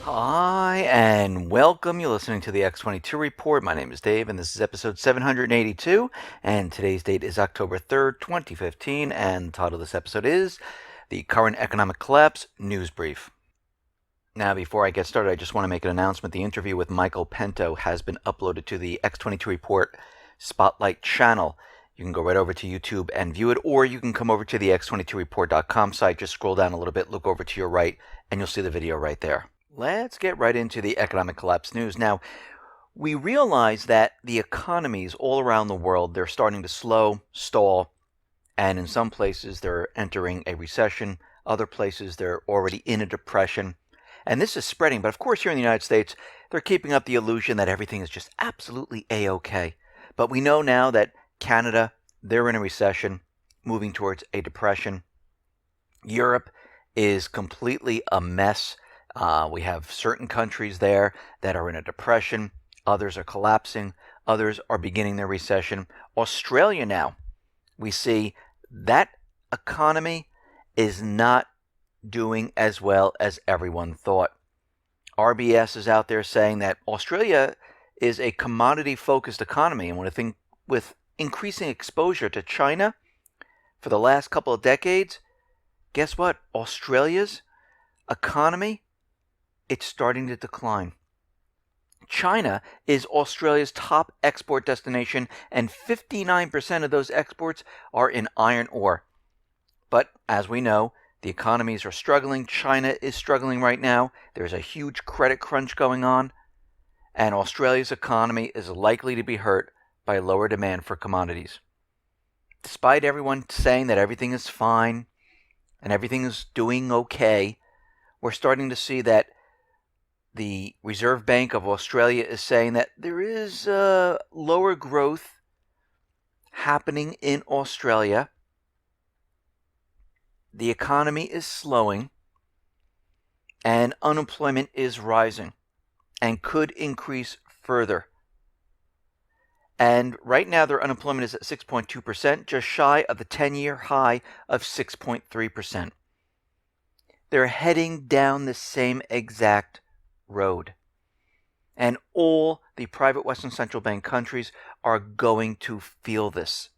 Hi, and welcome. You're listening to the X22 Report. My name is Dave, and this is episode 782. And today's date is October 3rd, 2015. And the title of this episode is The Current Economic Collapse News Brief. Now, before I get started, I just want to make an announcement. The interview with Michael Pinto has been uploaded to the X22 Report Spotlight channel. You can go right over to YouTube and view it, or you can come over to the x22report.com site. Just scroll down a little bit, look over to your right, and you'll see the video right there. Let's get right into the economic collapse news. Now, we realize that the economies all around the world, they're starting to slow, stall, and in some places they're entering a recession. Other places they're already in a depression. And this is spreading. But of course, here in the United States, they're keeping up the illusion that everything is just absolutely A-OK. But we know now that Canada, they're in a recession, moving towards a depression. Europe is completely a mess. We have certain countries there that are in a depression. Others are collapsing. Others are beginning their recession. Australia now, we see that economy is not doing as well as everyone thought. RBS is out there saying that Australia is a commodity-focused economy, and with increasing exposure to China for the last couple of decades, guess what? Australia's economy, it's starting to decline. China is Australia's top export destination, and 59% of those exports are in iron ore. But as we know, the economies are struggling. China is struggling right now. There's a huge credit crunch going on, and Australia's economy is likely to be hurt by lower demand for commodities. Despite everyone saying that everything is fine and everything is doing okay, we're starting to see that the Reserve Bank of Australia is saying that there is lower growth happening in Australia. The economy is slowing, and unemployment is rising and could increase further. And right now, their unemployment is at 6.2%, just shy of the 10-year high of 6.3%. They're heading down the same exact road. And all the private Western Central Bank countries are going to feel this.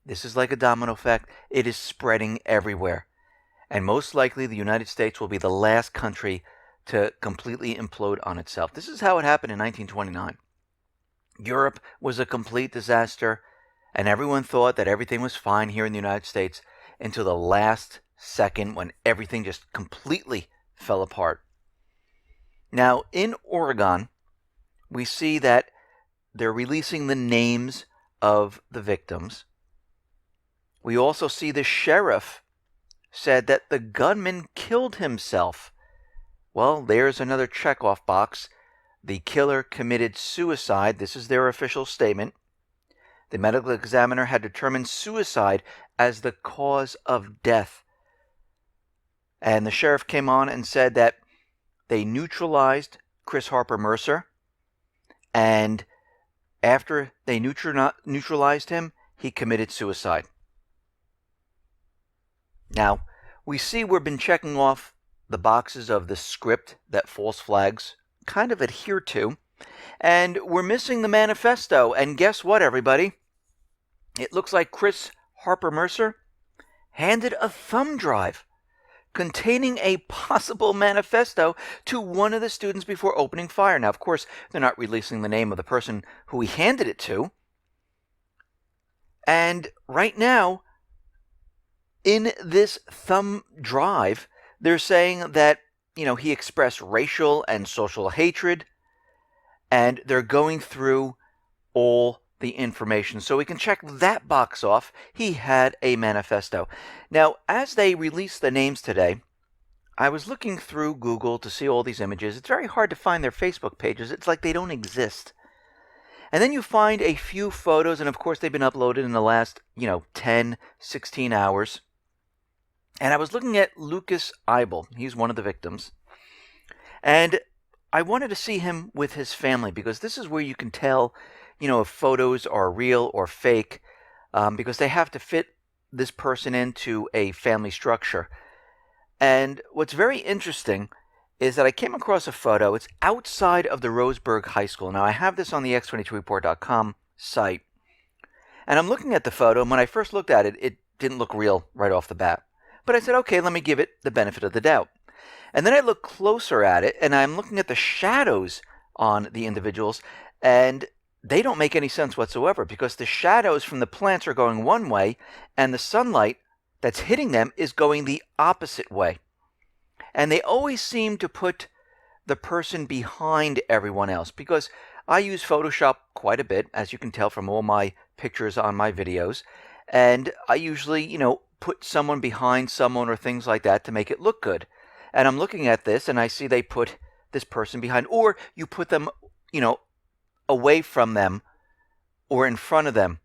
This is like a domino effect. It is spreading everywhere. And most likely the United States will be the last country to completely implode on itself. This is how it happened in 1929. Europe was a complete disaster, and everyone thought that everything was fine here in the United States until the last second when everything just completely fell apart. Now, in Oregon, we see that they're releasing the names of the victims. We also see the sheriff said that the gunman killed himself. Well, there's another checkoff box. The killer committed suicide. This is their official statement. The medical examiner had determined suicide as the cause of death. And the sheriff came on and said that they neutralized Chris Harper Mercer, and after they neutralized him, he committed suicide. Now, we see we've been checking off the boxes of the script that false flags kind of adhere to, and we're missing the manifesto. And guess what, everybody? It looks like Chris Harper Mercer handed a thumb drive containing a possible manifesto to one of the students before opening fire. Now, of course, they're not releasing the name of the person who he handed it to. And right now, in this thumb drive, they're saying that, he expressed racial and social hatred, and they're going through all the information. So we can check that box off. He had a manifesto. Now, as they release the names today, I was looking through Google to see all these images. It's very hard to find their Facebook pages. It's like they don't exist. And then you find a few photos, and of course they've been uploaded in the last, 10, 16 hours. And I was looking at Lucas Eibel. He's one of the victims. And I wanted to see him with his family, because this is where you can tell, if photos are real or fake, because they have to fit this person into a family structure. And what's very interesting is that I came across a photo. It's outside of the Roseburg High School. Now, I have this on the X22Report.com site. And I'm looking at the photo, and when I first looked at it, it didn't look real right off the bat. But I said, okay, let me give it the benefit of the doubt. And then I look closer at it, and I'm looking at the shadows on the individuals, and they don't make any sense whatsoever, because the shadows from the plants are going one way, and the sunlight that's hitting them is going the opposite way. And they always seem to put the person behind everyone else, because I use Photoshop quite a bit, as you can tell from all my pictures on my videos. And I usually, put someone behind someone or things like that to make it look good. And I'm looking at this and I see they put this person behind, or you put them, away from them or in front of them.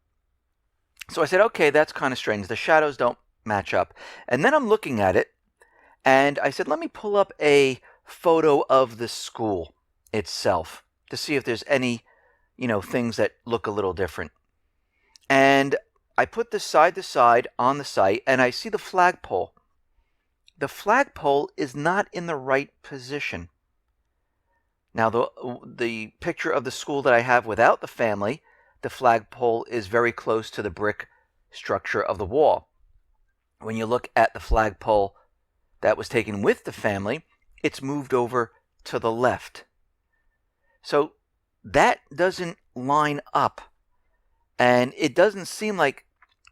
So I said, okay, that's kind of strange. The shadows don't match up. And then I'm looking at it and I said, let me pull up a photo of the school itself to see if there's any, things that look a little different. And I put this side to side on the site, and I see the flagpole. The flagpole is not in the right position. Now, the picture of the school that I have without the family, the flagpole is very close to the brick structure of the wall. When you look at the flagpole that was taken with the family, it's moved over to the left. So that doesn't line up. And it doesn't seem like,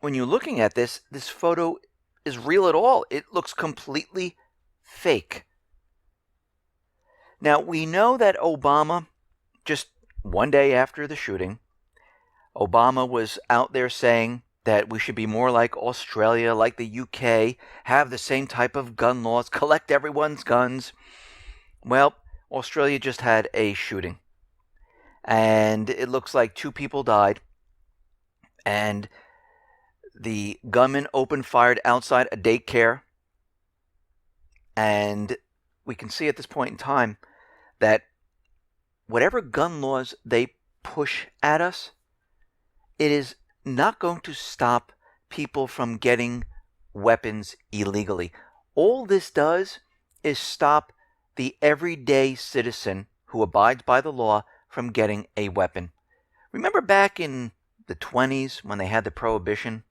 when you're looking at this photo is real at all. It looks completely fake. Now, we know that Obama, just one day after the shooting, Obama was out there saying that we should be more like Australia, like the UK, have the same type of gun laws, collect everyone's guns. Well, Australia just had a shooting. And it looks like 2 people died. And the gunman opened fired outside a daycare. And we can see at this point in time that whatever gun laws they push at us, it is not going to stop people from getting weapons illegally. All this does is stop the everyday citizen who abides by the law from getting a weapon. Remember back in the 20s when they had the prohibition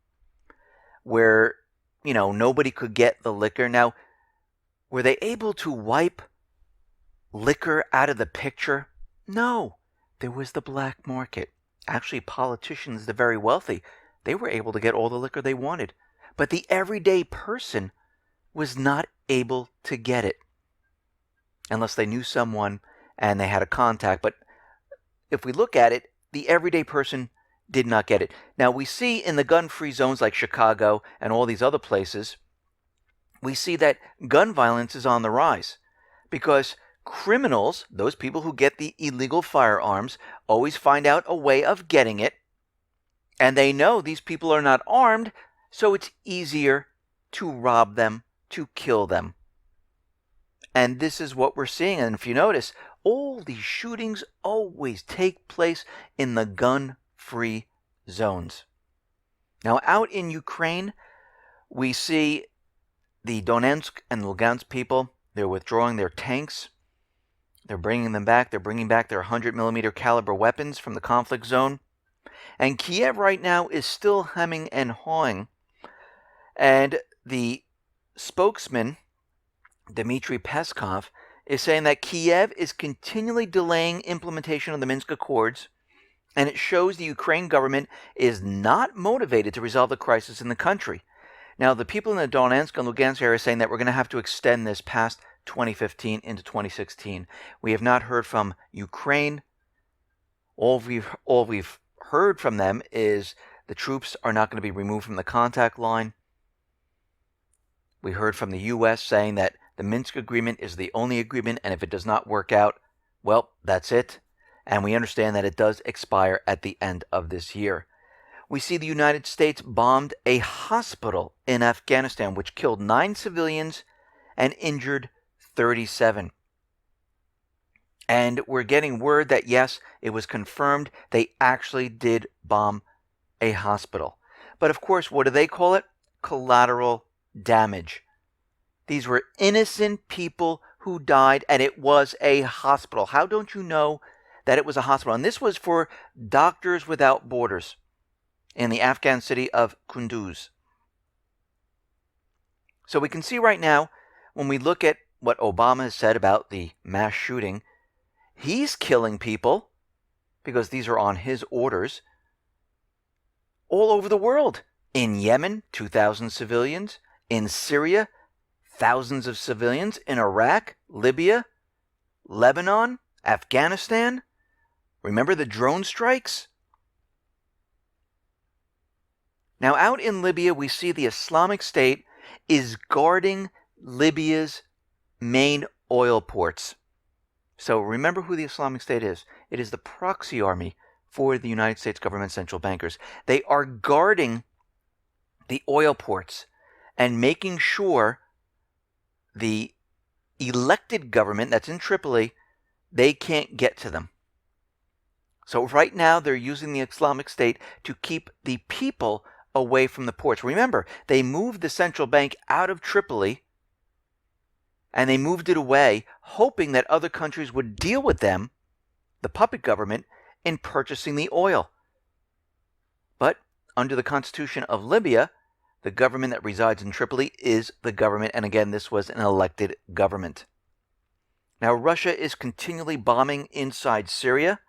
where, nobody could get the liquor? Now, were they able to wipe liquor out of the picture? No. There was the black market. Actually, politicians, the very wealthy, they were able to get all the liquor they wanted. But the everyday person was not able to get it unless they knew someone and they had a contact. But if we look at it, the everyday person did not get it. Now, we see in the gun-free zones like Chicago and all these other places, we see that gun violence is on the rise because criminals, those people who get the illegal firearms, always find out a way of getting it, and they know these people are not armed, so it's easier to rob them, to kill them. And this is what we're seeing. And if you notice, all these shootings always take place in the gun-free zones. Now, out in Ukraine, we see the Donetsk and Lugansk people. They're withdrawing their tanks. They're bringing them back. They're bringing back their 100mm caliber weapons from the conflict zone. And Kiev right now is still hemming and hawing. And the spokesman, Dmitry Peskov, is saying that Kiev is continually delaying implementation of the Minsk Accords, and it shows the Ukraine government is not motivated to resolve the crisis in the country. Now, the people in the Donetsk and Lugansk area are saying that we're going to have to extend this past 2015 into 2016. We have not heard from Ukraine. All we've heard from them is the troops are not going to be removed from the contact line. We heard from the U.S. saying that the Minsk agreement is the only agreement, and if it does not work out, well, that's it. And we understand that it does expire at the end of this year. We see the United States bombed a hospital in Afghanistan, which killed 9 civilians and injured 37. And we're getting word that, yes, it was confirmed they actually did bomb a hospital. But of course, what do they call it? Collateral damage. These were innocent people who died, and it was a hospital. How don't you know that it was a hospital? And this was for Doctors Without Borders in the Afghan city of Kunduz. So we can see right now, when we look at what Obama has said about the mass shooting, he's killing people, because these are on his orders, all over the world. In Yemen, 2,000 civilians. In Syria, thousands of civilians. In Iraq, Libya, Lebanon, Afghanistan. Remember the drone strikes? Now, out in Libya, we see the Islamic State is guarding Libya's main oil ports. So remember who the Islamic State is. It is the proxy army for the United States government central bankers. They are guarding the oil ports and making sure the elected government that's in Tripoli, they can't get to them. So right now they're using the Islamic State to keep the people away from the ports. Remember, they moved the central bank out of Tripoli, and they moved it away, hoping that other countries would deal with them, the puppet government, in purchasing the oil. But under the Constitution of Libya, the government that resides in Tripoli is the government, and again, this was an elected government. Now, Russia is continually bombing inside Syria.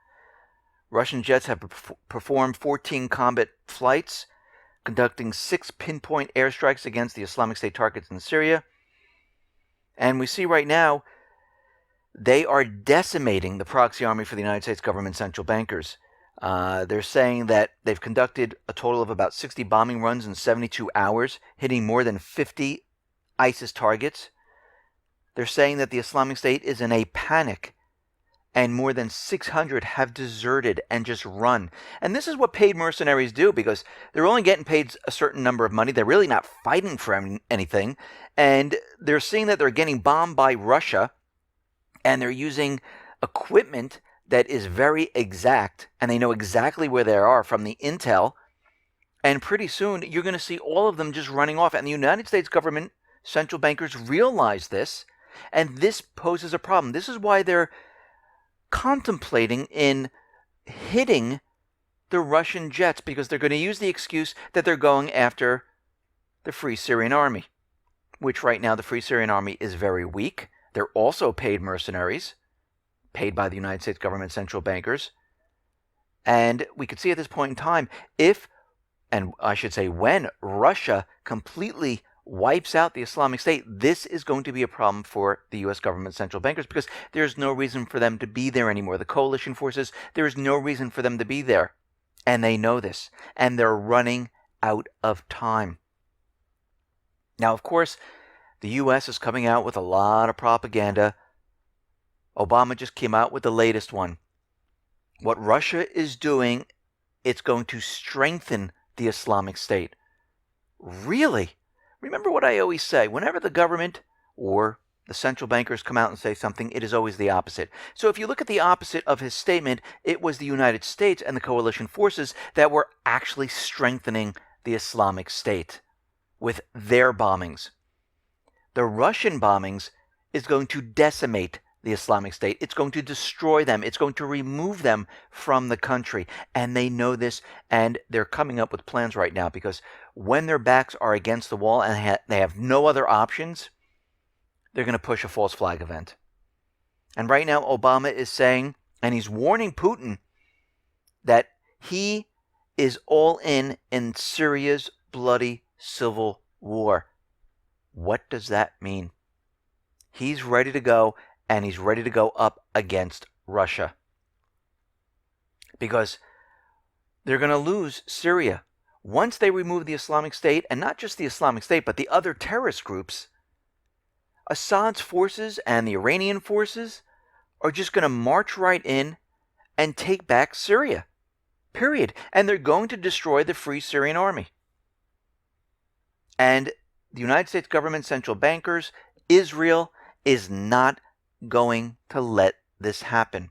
Russian jets have performed 14 combat flights, conducting 6 pinpoint airstrikes against the Islamic State targets in Syria. And we see right now, they are decimating the proxy army for the United States government central bankers. They're saying that they've conducted a total of about 60 bombing runs in 72 hours, hitting more than 50 ISIS targets. They're saying that the Islamic State is in a panic, and more than 600 have deserted and just run. And this is what paid mercenaries do, because they're only getting paid a certain number of money. They're really not fighting for anything. And they're seeing that they're getting bombed by Russia, and they're using equipment that is very exact, and they know exactly where they are from the intel. And pretty soon, you're going to see all of them just running off. And the United States government central bankers realize this, and this poses a problem. This is why they're contemplating in hitting the Russian jets, because they're going to use the excuse that they're going after the Free Syrian Army, which right now the Free Syrian Army is very weak. They're also paid mercenaries, paid by the United States government central bankers. And we could see at this point in time, if, and I should say when, Russia completely wipes out the Islamic State, this is going to be a problem for the U.S. government central bankers, because there's no reason for them to be there anymore. The coalition forces, there's no reason for them to be there. And they know this. And they're running out of time. Now, of course, the U.S. is coming out with a lot of propaganda. Obama just came out with the latest one. What Russia is doing, it's going to strengthen the Islamic State. Really? Remember what I always say, whenever the government or the central bankers come out and say something, it is always the opposite. So if you look at the opposite of his statement, it was the United States and the coalition forces that were actually strengthening the Islamic State with their bombings. The Russian bombings is going to decimate the Islamic State. It's going to destroy them. It's going to remove them from the country. And they know this, and they're coming up with plans right now, because when their backs are against the wall and they have no other options, they're going to push a false flag event. And right now, Obama is saying, and he's warning Putin, that he is all in Syria's bloody civil war. What does that mean? He's ready to go, and he's ready to go up against Russia, because they're going to lose Syria. Once they remove the Islamic State, and not just the Islamic State, but the other terrorist groups, Assad's forces and the Iranian forces are just going to march right in and take back Syria. Period. And they're going to destroy the Free Syrian Army. And the United States government central bankers, Israel, is not going to let this happen.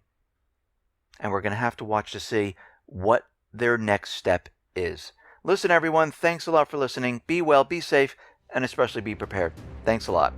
And we're going to have to watch to see what their next step is. Listen, everyone, thanks a lot for listening. Be well, be safe, and especially be prepared. Thanks a lot.